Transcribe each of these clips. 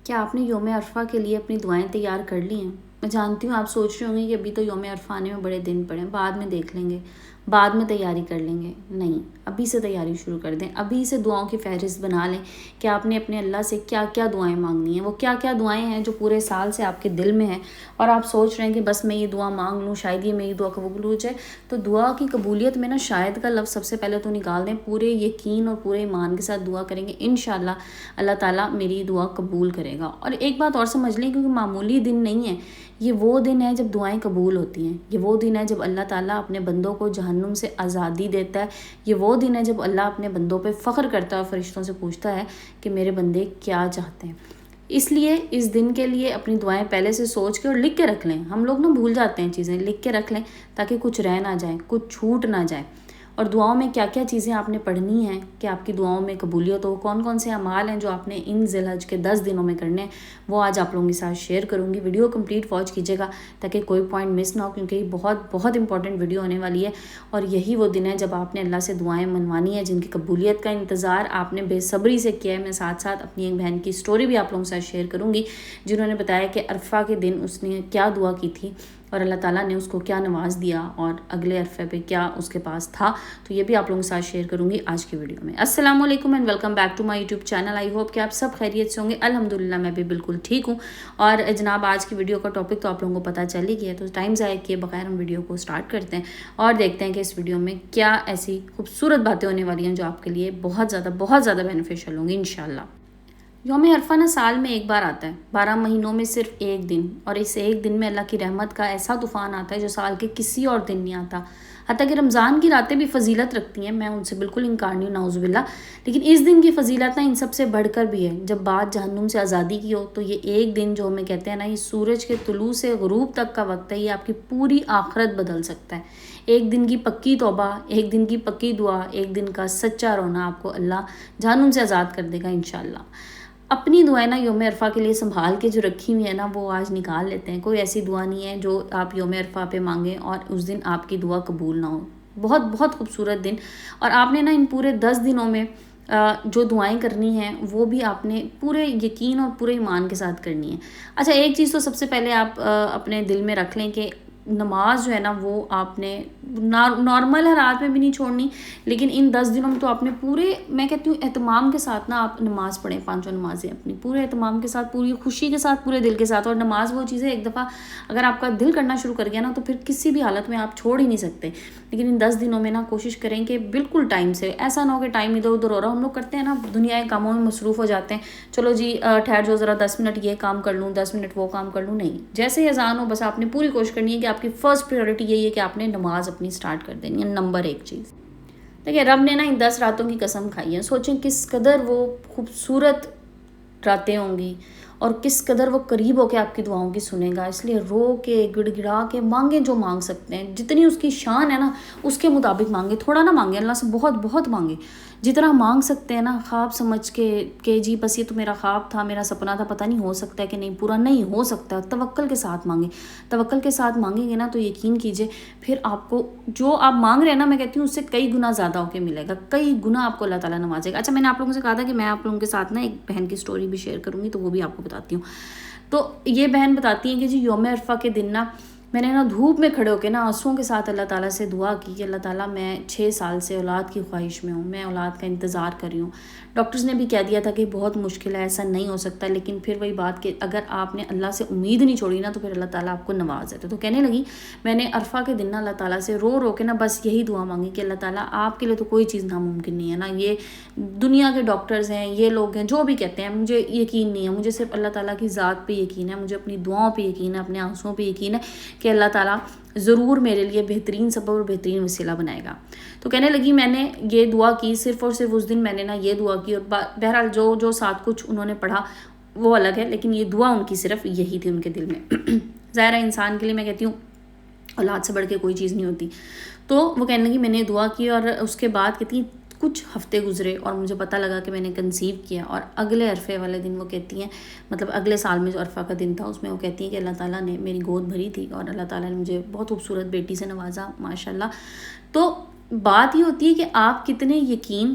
کیا آپ نے یوم عرفہ کے لیے اپنی دعائیں تیار کر لی ہیں؟ میں جانتی ہوں آپ سوچ رہے ہوں گے کہ ابھی تو یوم عرفہ آنے میں بڑے دن پڑے ہیں، بعد میں دیکھ لیں گے، بعد میں تیاری کر لیں گے۔ نہیں، ابھی سے تیاری شروع کر دیں، ابھی سے دعاؤں کی فہرست بنا لیں کہ آپ نے اپنے اللہ سے کیا کیا دعائیں مانگنی ہیں، وہ کیا کیا دعائیں ہیں جو پورے سال سے آپ کے دل میں ہیں اور آپ سوچ رہے ہیں کہ بس میں یہ دعا مانگ لوں، شاید یہ میری دعا قبول ہو جائے۔ تو دعا کی قبولیت میں نا شاید کا لفظ سب سے پہلے تو نکال دیں، پورے یقین اور پورے ایمان کے ساتھ دعا کریں گے، انشاءاللہ اللہ تعالیٰ میری دعا قبول کرے گا۔ اور ایک بات اور سمجھ لیں، کیونکہ معمولی دن نہیں ہے یہ، وہ دن ہے جب دعائیں قبول ہوتی ہیں، یہ وہ دن ہے جب اللہ تعالیٰ اپنے بندوں کو جہنم سے آزادی دیتا ہے، یہ وہ دن ہے جب اللہ اپنے بندوں پہ فخر کرتا ہے اور فرشتوں سے پوچھتا ہے کہ میرے بندے کیا چاہتے ہیں۔ اس لیے اس دن کے لیے اپنی دعائیں پہلے سے سوچ کے اور لکھ کے رکھ لیں۔ ہم لوگ نا بھول جاتے ہیں چیزیں، لکھ کے رکھ لیں تاکہ کچھ رہ نہ جائے، کچھ چھوٹ نہ جائے۔ اور دعاؤں میں کیا کیا چیزیں آپ نے پڑھنی ہیں کہ آپ کی دعاؤں میں قبولیت ہو، کون کون سے اعمال ہیں جو آپ نے ان ذی الحج کے 10 دنوں میں کرنے ہیں، وہ آج آپ لوگوں کے ساتھ شیئر کروں گی۔ ویڈیو کمپلیٹ واچ کیجیے گا تاکہ کوئی پوائنٹ مس نہ ہو، کیونکہ یہ بہت بہت امپورٹنٹ ویڈیو ہونے والی ہے اور یہی وہ دن ہے جب آپ نے اللہ سے دعائیں منوانی ہے، جن کی قبولیت کا انتظار آپ نے بے صبری سے کیا ہے۔ میں ساتھ ساتھ اپنی ایک بہن کی سٹوری بھی آپ لوگوں کے ساتھ شیئر کروں گی، جنہوں نے بتایا کہ عرفہ کے دن اس نے کیا دعا کی تھی اور اللہ تعالیٰ نے اس کو کیا نواز دیا اور اگلے عرفے پہ کیا اس کے پاس تھا۔ تو یہ بھی آپ لوگوں کے ساتھ شیئر کروں گی آج کی ویڈیو میں۔ السلام علیکم and welcome back to my YouTube channel. I hope کہ آپ سب خیریت سے ہوں گے۔ الحمدللہ میں بھی بالکل ٹھیک ہوں۔ اور جناب آج کی ویڈیو کا ٹاپک تو آپ لوگوں کو پتہ چل ہی گیا ہے، تو ٹائم ضائع کیے بغیر ہم ویڈیو کو سٹارٹ کرتے ہیں اور دیکھتے ہیں کہ اس ویڈیو میں کیا ایسی خوبصورت باتیں ہونے والی ہیں جو آپ کے لیے بہت زیادہ بینیفیشل ہوں گی انشاءاللہ۔ یوم عرفہ نا سال میں ایک بار آتا ہے، 12 مہینوں میں صرف ایک دن، اور اس ایک دن میں اللہ کی رحمت کا ایسا طوفان آتا ہے جو سال کے کسی اور دن نہیں آتا۔ حتیٰ کہ رمضان کی راتیں بھی فضیلت رکھتی ہیں، میں ان سے بالکل انکار نہیں ہوں، نعوذ باللہ، لیکن اس دن کی فضیلت نا ان سب سے بڑھ کر بھی ہے۔ جب بات جہنم سے آزادی کی ہو تو یہ ایک دن جو ہمیں کہتے ہیں نا، یہ سورج کے طلوع سے غروب تک کا وقت ہے، یہ آپ کی پوری آخرت بدل سکتا ہے۔ ایک دن کی پکی توبہ، ایک دن کی پکی دعا، ایک دن کا سچا رونا آپ کو اللہ جہنم سے آزاد کر دے گا انشاءاللہ۔ اپنی دعائیں نا یوم عرفہ کے لیے سنبھال کے جو رکھی ہوئی ہیں نا، وہ آج نکال لیتے ہیں۔ کوئی ایسی دعا نہیں ہے جو آپ یوم عرفہ پہ مانگیں اور اس دن آپ کی دعا قبول نہ ہو۔ بہت بہت خوبصورت دن، اور آپ نے نا ان پورے 10 دنوں میں جو دعائیں کرنی ہیں وہ بھی آپ نے پورے یقین اور پورے ایمان کے ساتھ کرنی ہے۔ اچھا، ایک چیز تو سب سے پہلے آپ اپنے دل میں رکھ لیں کہ نماز جو ہے نا وہ آپ نے نارمل حالات میں بھی نہیں چھوڑنی، لیکن ان 10 دنوں میں تو آپ نے پورے، میں کہتی ہوں اہتمام کے ساتھ نا آپ نماز پڑھیں، پانچوں نمازیں اپنی پورے اہتمام کے ساتھ، پوری خوشی کے ساتھ، پورے دل کے ساتھ۔ اور نماز وہ چیز ہے ایک دفعہ اگر آپ کا دل کرنا شروع کر گیا نا تو پھر کسی بھی حالت میں آپ چھوڑ ہی نہیں سکتے۔ لیکن ان 10 دنوں میں نا کوشش کریں کہ بالکل ٹائم سے، ایسا نہ ہو کہ ٹائم ادھر ادھر ہو رہا۔ ہم لوگ کرتے ہیں نا، دنیا کے کاموں میں مصروف ہو جاتے ہیں، چلو جی ٹھہر جو ذرا 10 منٹ یہ کام کر لوں، 10 منٹ وہ کام کر لوں۔ نہیں، جیسے ہی اذان ہو بس آپ نے پوری کوشش کرنی ہے کہ آپ کی فرسٹ پریورٹی یہی ہے کہ آپ نے نماز اپنی سٹارٹ کر دینی ہے، نمبر 1 چیز۔ دیکھیں، رب نے نا ان 10 راتوں کی قسم کھائی ہے، سوچیں کس قدر وہ خوبصورت راتیں ہوں گی اور کس قدر وہ قریب ہو کے آپ کی دعاؤں کی سنے گا۔ اس لیے رو کے گڑ گڑا کے مانگیں جو مانگ سکتے ہیں، جتنی اس کی شان ہے نا اس کے مطابق مانگیں، تھوڑا نہ مانگیں، اللہ سے بہت بہت مانگیں، جتنا مانگ سکتے ہیں نا، خواب سمجھ کے کہ جی بس یہ تو میرا خواب تھا، میرا سپنا تھا، پتہ نہیں ہو سکتا ہے کہ نہیں، پورا نہیں ہو سکتا، توکل کے ساتھ مانگیں۔ توکل کے ساتھ مانگیں گے نا تو یقین کیجئے پھر آپ کو جو آپ مانگ رہے ہیں نا، میں کہتی ہوں اس سے کئی گنا زیادہ ہو کے ملے گا، کئی گنا آپ کو اللہ تعالیٰ نوازے گا۔ اچھا، میں نے آپ لوگوں سے کہا تھا کہ میں آپ لوگوں کے ساتھ نا ایک بہن کی سٹوری بھی شیئر کروں گی، تو وہ بھی آپ کو بتاتی ہوں۔ تو یہ بہن بتاتی ہیں کہ جی یوم عرفہ کے دن نا میں نے نا دھوپ میں کھڑے ہو کے نا آنسوؤں کے ساتھ اللہ تعالیٰ سے دعا کی کہ اللہ تعالیٰ میں 6 سال سے اولاد کی خواہش میں ہوں، میں اولاد کا انتظار کر رہی ہوں۔ ڈاکٹرز نے بھی کہہ دیا تھا کہ بہت مشکل ہے، ایسا نہیں ہو سکتا، لیکن پھر وہی بات کہ اگر آپ نے اللہ سے امید نہیں چھوڑی نا تو پھر اللہ تعالیٰ آپ کو نواز دیتا ہے۔ تو کہنے لگی میں نے عرفہ کے دن نا اللہ تعالیٰ سے رو رو کے نا بس یہی دعا مانگی کہ اللہ تعالیٰ آپ کے لیے تو کوئی چیز ناممکن نہیں ہے نا، یہ دنیا کے ڈاکٹرز ہیں، یہ لوگ ہیں جو بھی کہتے ہیں، مجھے یقین نہیں ہے، مجھے صرف اللہ تعالیٰ کی ذات پہ یقین ہے، مجھے اپنی دعاؤں پہ یقین ہے، اپنے آنسوؤں پہ یقین ہے کہ اللہ تعالیٰ ضرور میرے لیے بہترین سبب اور بہترین وسیلہ بنائے گا۔ تو کہنے لگی میں نے یہ دعا کی، صرف اور صرف اس دن میں نے نا یہ دعا کی، اور بہرحال جو ساتھ کچھ انہوں نے پڑھا وہ الگ ہے، لیکن یہ دعا ان کی صرف یہی تھی ان کے دل میں۔ ظاہر ہے انسان کے لیے میں کہتی ہوں اولاد سے بڑھ کے کوئی چیز نہیں ہوتی۔ تو وہ کہنے لگی میں نے دعا کی، اور اس کے بعد کہتی ہیں کچھ ہفتے گزرے اور مجھے پتہ لگا کہ میں نے کنسیو کیا، اور اگلے عرفے والے دن وہ کہتی ہیں، مطلب اگلے سال میں جو عرفہ کا دن تھا اس میں وہ کہتی ہیں کہ اللہ تعالیٰ نے میری گود بھری تھی اور اللہ تعالیٰ نے مجھے بہت خوبصورت بیٹی سے نوازا، ماشاءاللہ۔ تو بات یہ ہوتی ہے کہ آپ کتنے یقین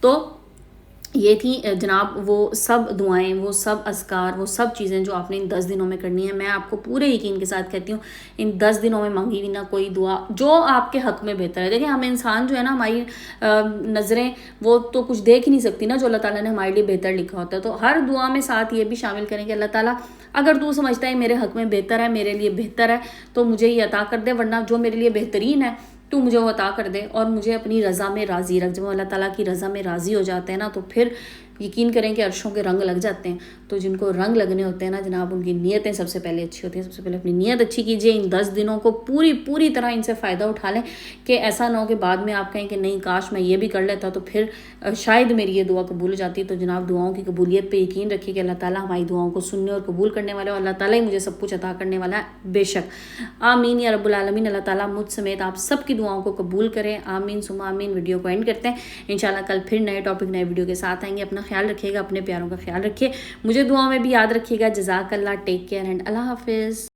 تو یہ تھی جناب وہ سب دعائیں، وہ سب اذکار، وہ سب چیزیں جو آپ نے ان 10 دنوں میں کرنی ہے. میں آپ کو پورے یقین کے ساتھ کہتی ہوں ان 10 دنوں میں مانگی ہوئی نہ کوئی دعا جو آپ کے حق میں بہتر ہے. دیکھیں ہم انسان جو ہے نا، ہماری نظریں وہ تو کچھ دیکھ ہی نہیں سکتی نا جو اللہ تعالیٰ نے ہمارے لیے بہتر لکھا ہوتا ہے. تو ہر دعا میں ساتھ یہ بھی شامل کریں کہ اللہ تعالیٰ اگر تو سمجھتا ہے میرے حق میں بہتر ہے، میرے لیے بہتر ہے، تو مجھے یہ عطا کر دے، ورنہ جو میرے لیے بہترین ہے تو مجھے وہ عطا کر دے اور مجھے اپنی رضا میں راضی رکھ. جب ہم اللہ تعالیٰ کی رضا میں راضی ہو جاتے ہیں نا تو پھر یقین کریں کہ عرشوں کے رنگ لگ جاتے ہیں. تو جن کو رنگ لگنے ہوتے ہیں نا جناب، ان کی نیتیں سب سے پہلے اچھی ہوتی ہیں. سب سے پہلے اپنی نیت اچھی کیجیے. ان 10 دنوں کو پوری طرح ان سے فائدہ اٹھا لیں کہ ایسا نہ ہو کہ بعد میں آپ کہیں کہ نہیں کاش میں یہ بھی کر لیتا تو پھر شاید میری یہ دعا قبول ہو جاتی. تو جناب دعاؤں کی قبولیت پہ یقین رکھیے کہ اللہ تعالیٰ ہماری دعاؤں کو سننے اور قبول کرنے والا ہے، اور اللہ تعالیٰ ہی مجھے سب کچھ عطا کرنے والا ہے بے شک. آمین یا رب العالمین. اللہ تعالیٰ مجھ سمیت آپ سب کی دعاؤں کو قبول کریں. آمین ثم آمین. ویڈیو کو اینڈ کرتے ہیں. انشاءاللہ کل پھر نئے ٹاپک نئے ویڈیو کے ساتھ آئیں گے. اپنا خیال رکھیے گا، اپنے پیاروں کا خیال رکھیے، مجھے دعاؤں میں بھی یاد رکھیے گا. جزاک اللہ. ٹیک کیئر اینڈ اللہ حافظ.